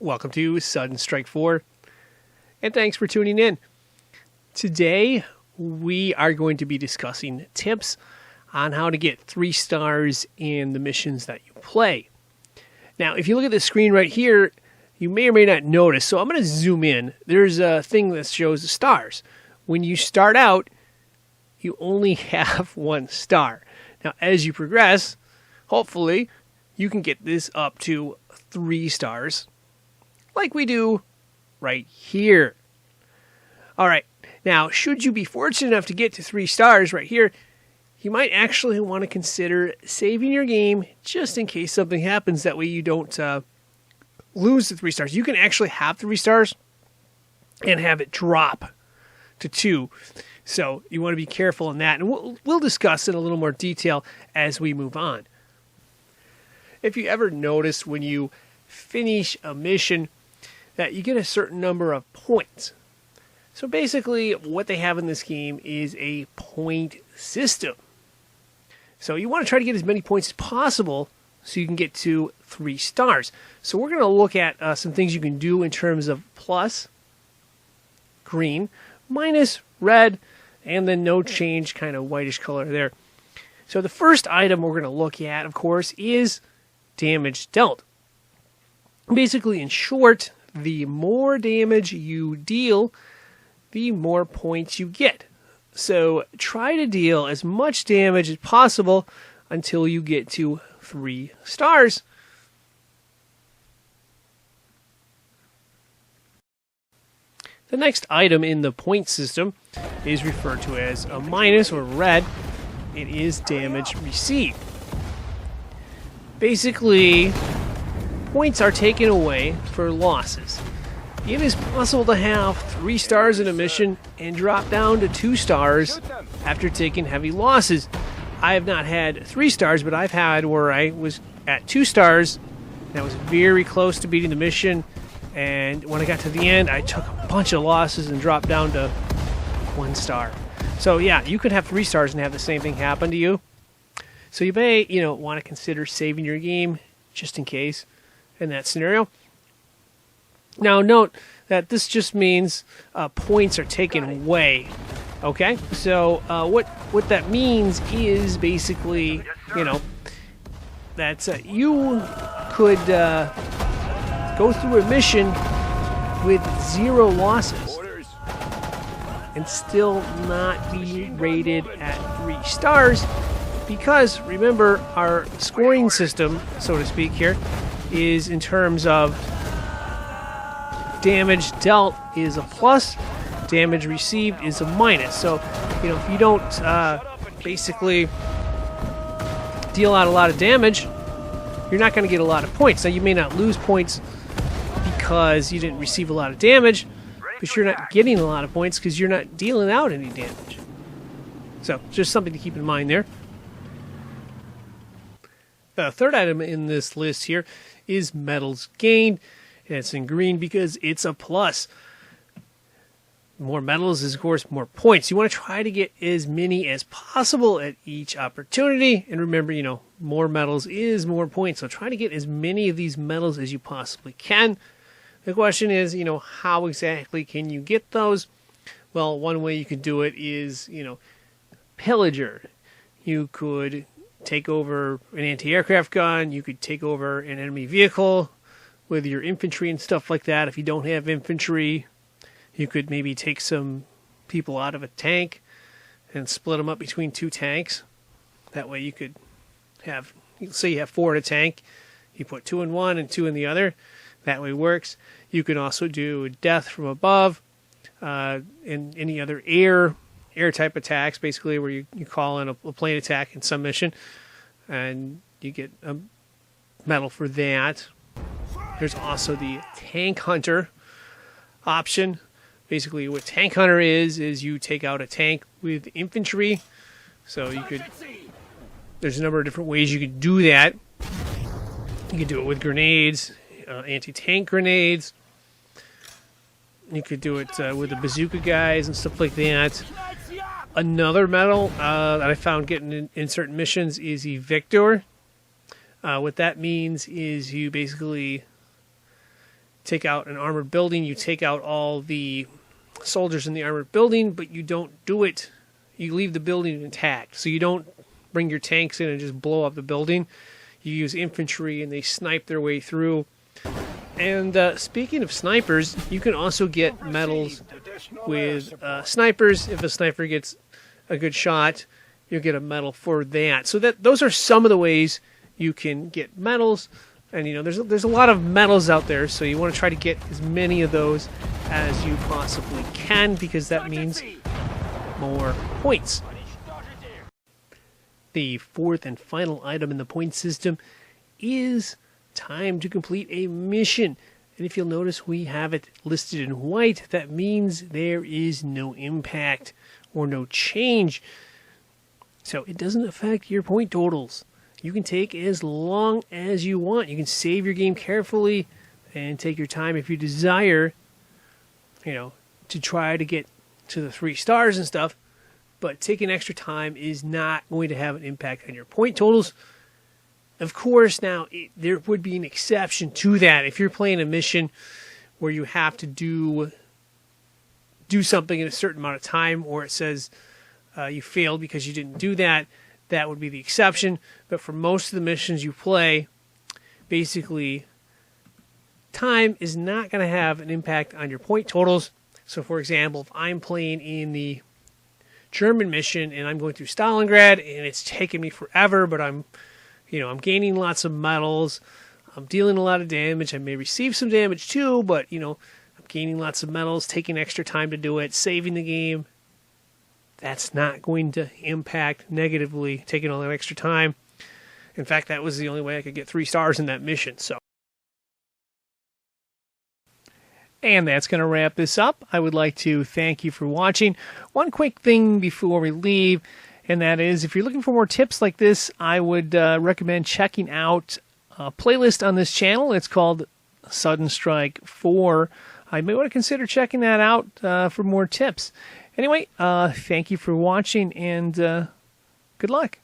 Welcome to Sudden Strike 4, and thanks for tuning in. Today, we are going to be discussing tips on how to get 3 stars in the missions that you play. Now, if you look at the screen right here, you may or may not notice, so I'm going to zoom in. There's a thing that shows the stars. When you start out, you only have 1 star. Now, as you progress, hopefully, you can get this up to 3 stars. Like we do right here. All right, now, should you be fortunate enough to get to 3 stars right here, you might actually want to consider saving your game just in case something happens. That way you don't lose the 3 stars. You can actually have 3 stars and have it drop to 2. So you want to be careful in that. And we'll discuss in a little more detail as we move on. If you ever notice when you finish a mission that you get a certain number of points. So basically what they have in this game is a point system. So you want to try to get as many points as possible so you can get to 3 stars. So we're going to look at some things you can do in terms of plus, green, minus, red, and then no change, kind of whitish color there. So the first item we're going to look at, of course, is damage dealt. Basically, in short, the more damage you deal, the more points you get. So try to deal as much damage as possible until you get to 3 stars. The next item in the point system is referred to as a minus or red. It is damage received. Basically, points are taken away for losses. It is possible to have 3 stars in a mission and drop down to 2 stars after taking heavy losses. I have not had 3 stars, but I've had where I was at 2 stars and I was very close to beating the mission, and when I got to the end I took a bunch of losses and dropped down to 1 star. So yeah, you could have 3 stars and have the same thing happen to you. So you may, want to consider saving your game just in case in that scenario. Now note that this just means points are taken away. Okay, so what that means is basically, that you could go through a mission with 0 losses and still not be rated at 3 stars. Because, remember, our scoring system, so to speak here, is in terms of damage dealt is a plus, damage received is a minus. So, if you don't basically deal out a lot of damage, you're not going to get a lot of points. Now, you may not lose points because you didn't receive a lot of damage, but you're not getting a lot of points because you're not dealing out any damage. So, just something to keep in mind there. The third item in this list here is medals gained, and it's in green because it's a plus. More medals is, of course, more points. You want to try to get as many as possible at each opportunity, and remember, more medals is more points, so try to get as many of these medals as you possibly can. The question is, how exactly can you get those? Well, one way you could do it is, pillager. You could take over an anti-aircraft gun, you could take over an enemy vehicle with your infantry and stuff like that. If you don't have infantry, you could maybe take some people out of a tank and split them up between 2 tanks. That way you could have, say you have 4 in a tank, you put 2 in one and 2 in the other. That way it works. You can also do death from above, and any other air type attacks, basically where you call in a plane attack in some mission, and you get a medal for that. There's also the tank hunter option. Basically what tank hunter is you take out a tank with infantry. So there's a number of different ways you could do that. You can do it with grenades, anti-tank grenades. You could do it with the bazooka guys and stuff like that. Another medal that I found getting in certain missions is Evictor. What that means is you basically take out an armored building, you take out all the soldiers in the armored building, but you don't do it. You leave the building intact. So you don't bring your tanks in and just blow up the building. You use infantry and they snipe their way through. And speaking of snipers, you can also get medals with snipers. If a sniper gets a good shot, you'll get a medal for that. So those are some of the ways you can get medals. And you know, there's a lot of medals out there, so you want to try to get as many of those as you possibly can, because that means more points. The fourth and final item in the point system is time to complete a mission. And if you'll notice, we have it listed in white. That means there is no impact or no change. So it doesn't affect your point totals. You can take as long as you want. You can save your game carefully and take your time if you desire, you know, to try to get to the 3 stars and stuff. But taking extra time is not going to have an impact on your point totals. Of course, now, there would be an exception to that. If you're playing a mission where you have to do something in a certain amount of time, or it says you failed because you didn't do that, that would be the exception. But for most of the missions you play, basically, time is not going to have an impact on your point totals. So, for example, if I'm playing in the German mission and I'm going through Stalingrad and it's taken me forever, but I'm gaining lots of medals, I'm dealing a lot of damage, I may receive some damage too, but, I'm gaining lots of medals, taking extra time to do it, saving the game. That's not going to impact negatively, taking all that extra time. In fact, that was the only way I could get 3 stars in that mission. And that's going to wrap this up. I would like to thank you for watching. One quick thing before we leave, and that is, if you're looking for more tips like this, I would recommend checking out a playlist on this channel. It's called Sudden Strike 4. I may want to consider checking that out for more tips. Anyway, thank you for watching, and good luck.